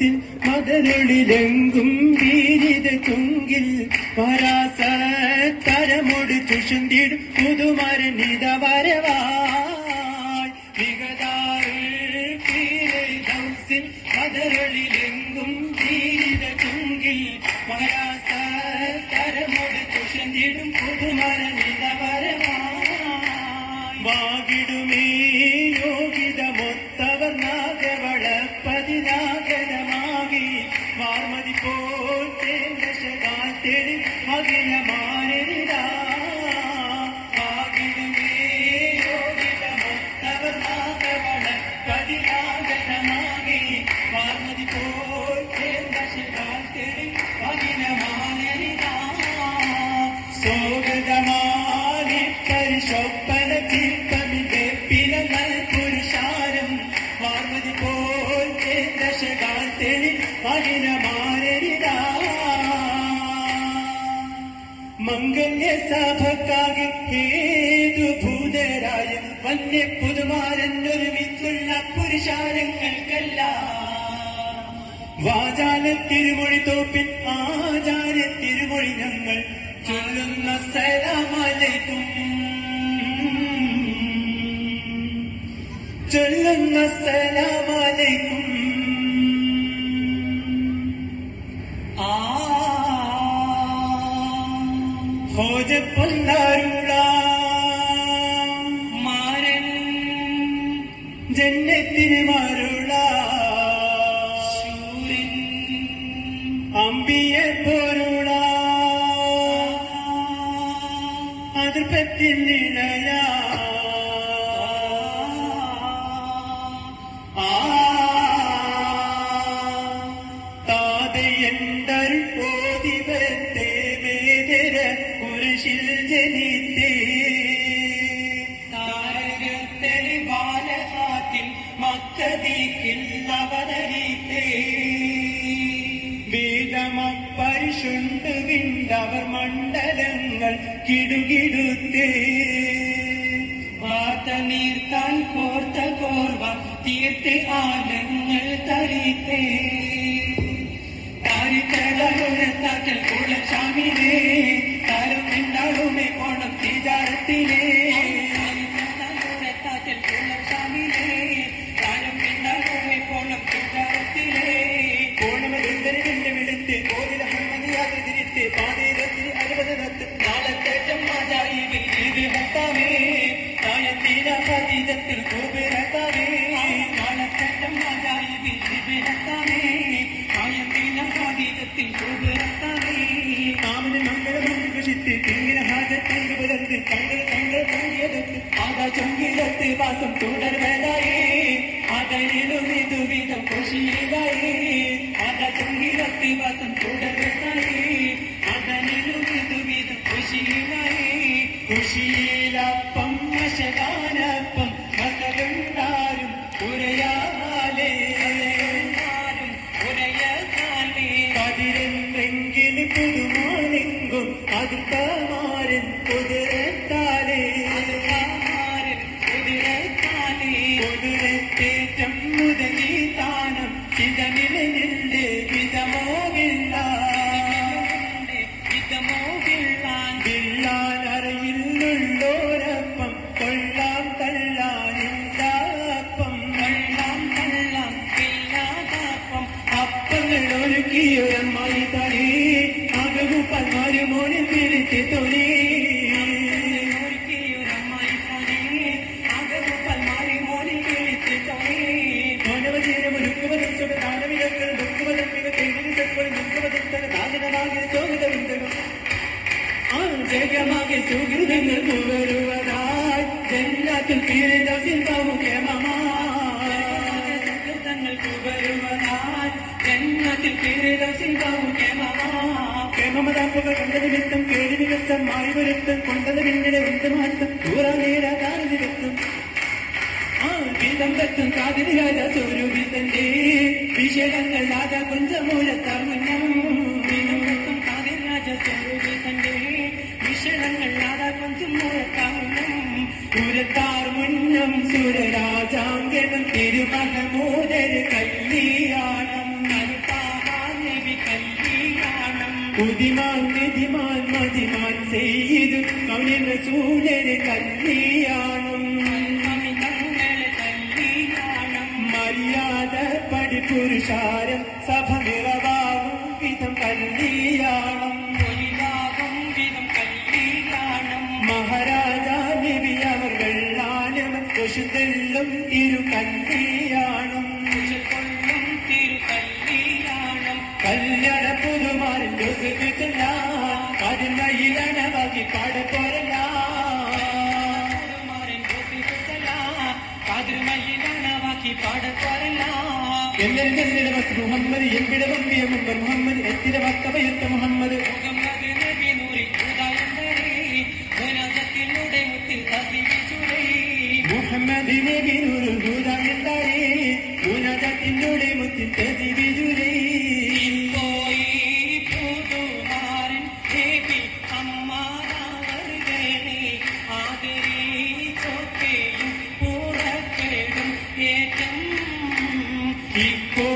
ദൗസിൽ മതനൊളിലെങ്കും വീരിത ചുങ്കിൽ പരാസ തരമൊട് ചുഷന്തിടും പുതുമരനിത വരവായ് വിഗതാറിൽ ദൗസിൽ മതനൊളിലെങ്കും വീരിത ചുങ്കിൽ പരാസ തരമൊട് ചുഷന്തിടും പുതുമരനിത വരവായ് വാകിടുമേ യോഗിതമൊത്തവർ നാഗവളപ്പതിനാഗരമാകി വാർമതി പോൽ തേന്തശകാത്തെളി അഖിലമാനരിതാ വാകിടുമേ യോഗിതമൊത്തവർ നാഗവളപ്പതിനാഗരമാകി വാർമതി പോൽ തേന്തശകാത്തെളി അഖിലമാനരിതാ സ്വാഗതമാനി പരിശോപ്പന ചിത്തമിതെ പിലനൽ പുരുഷാരം വാർമതി പോൽ ദശകാത്തെളി അഖിലമാനരിതാ മംഗല്യ സഭക്കാകെ ഹേതുഭൂതരായ വന്യ പുതുമാരനൊരുമിച്ചുള്ള പുരുഷാരങ്ങൾക്കല്ല വാചാല തിരുമൊഴി തോപ്പിൽ ആചാര തിരുമൊഴി ഞങ്ങൾ ചൊല്ലുന്ന സലാമലൈക്കും ചൊല്ലുന്ന സലാമലൈക്കും ഹോജ പൊന്നാരുള മാരൻ ജന്നത്തിന് മരുള ശൂരൻ അമ്പിയെ പോരുള അതിർപ്പത്തിൽ നിലയ താതയണ്ടർ പോതിവത്തെ വേദര കുരിശിൽ ജനിത്തേ താരകത്തളി ബാലകാത്തിൽ മക്കതീക്കിൽ അവതരിത്തേ വേദമപ്പരിശുണ്ട് വിണ്ടവർ മണ്ഡലങ്ങൾ കിടുകിടുത്തേ വാർത്ത നീർത്താൻ കോർത്ത കോർവ തീർത്തെ ആലങ്ങൾ തരിത്തേ താരിത്തകളുണത്താക്കൽ കുളച്ചാമിലേ താരം എന്താളുമേ പോണം തീജാരത്തിലേ താരിത്തകളുണത്താക്കൽ കുളച്ചാമിലേ താരം എന്താളുമേ പോണം തീജാരത്തിലേ കോണമെടുത്തരിന്റെ വെളുത്ത് കോവില ഹർമനിയാതെ തിരിത്ത് പാതീരത്തിൽ 60 നാളത്തേറ്റം മാജായി ഇത് ഹത്താമേ തായത്തീര ഹദീജത്തിൽ കൂബിരത്താമേ നാളത്തേറ്റം മാജായി ഇത് ഹത്താമേ തായത്തീര ഹദീജത്തിൽ കൂബിരത്താമേ കാമിന് മംഗളമൊന്ന് വിളിത്ത് തിങ്ങിന ഹാജത്തങ്ക് പുലർത്ത് തങ്ങൾ തൂങ്ങിയതെത്ത് ആകാ ചൊങ്കിലത്ത് വാസം തുടർവേലായേ അതയിലും ഇതുവിധം ഖുഷിയിലായേ ആകാ ചൊങ്കിലത്ത് വാസം തുടർവേലായേ അതയിലും ഇതുവിധം ഖുഷിയിലായേ ഖുഷിയിലപ്പം മശകാനപ്പം മസലുണ്ടാരും ഉരയാലേ ഉരയാലേ കതിരെന്തെങ്കിലും പുതുമാണെങ്കും അതിർക്കമാരൻ കുതിരത്താലേ കുതിരത്തേറ്റം മുതലി താനം ചിതനിലെ വിധമോകില്ല വില്ലാനറിയില്ലുള്ളോരപ്പം കൊള്ളാം തള്ളാനില്ലാപ്പം അപ്പങ്ങൾ ഒരുക്കിയൊരമ്മായി തലേ അകവു പന്മാരുമോനിൽ പിടിച്ച് തൊലി ജഗമാകെ സുഹൃതങ്ങൾ വരുവതായി ജന്നാത്തിൽ തീരദൗസിൽ ബാഹുക്ഷേമങ്ങൾ വരുവതായി ജന്നാത്തിൽ തീരദൗസിൽ ക്ഷേമമതാപ്പുകൾ കണ്ടത് വിത്തം കേടി നിമിത്തം മായി വരുത്തം കൊണ്ടത് പിന്നിടെ വൃത്തമാറ്റം ദൂരാനേര കാലനിരുത്തും ഗീതം കത്തും കാതിരി രാജ സ്വരൂപിതന്റെ വിഷയങ്ങൾ രാജ കുഞ്ചമൂലത്താർ മുന്നം കാതിരി രാജ സ്വരൂപിതന്റെ വിഷയങ്ങൾ രാജ കുഞ്ചമൂലത്താർ മുന്നം പൂരത്താർ മുന്നം സുരരാജാങ്കണം തിരുമകമോദര കല്യാണം ഉദിമാൻ നിധിമാൻ മതിമാൻ ചെയ്തു കൗനിൻ റസൂലിന് കല്യാണം മര്യാദ പടി പുരുഷാരം സഭ നിറവാകും വിധം കല്യാണം മഹാരാജ നബി അവർ വെള്ളാനും കൊശുതെല്ലും ഇരു കല്യാണം കല്യാണ പുതുമാരൻ കരുമയിലണവാക്കി പാടപ്പോരല്ല എന്നെന്നിട വസ് മുഹമ്മദ് എവിടെ വമ്പിയ മുമ്പ് മുഹമ്മദ് എത്തിര വത്തവയുത്ത മുഹമ്മദ് മുഹമ്മദ് നബി നൂറുൽ ഹുദ എന്തായി ഉന്നതത്തിലൂടെ മുത്തിൽ തെളിവിജുരേ ഇപ്പോൾ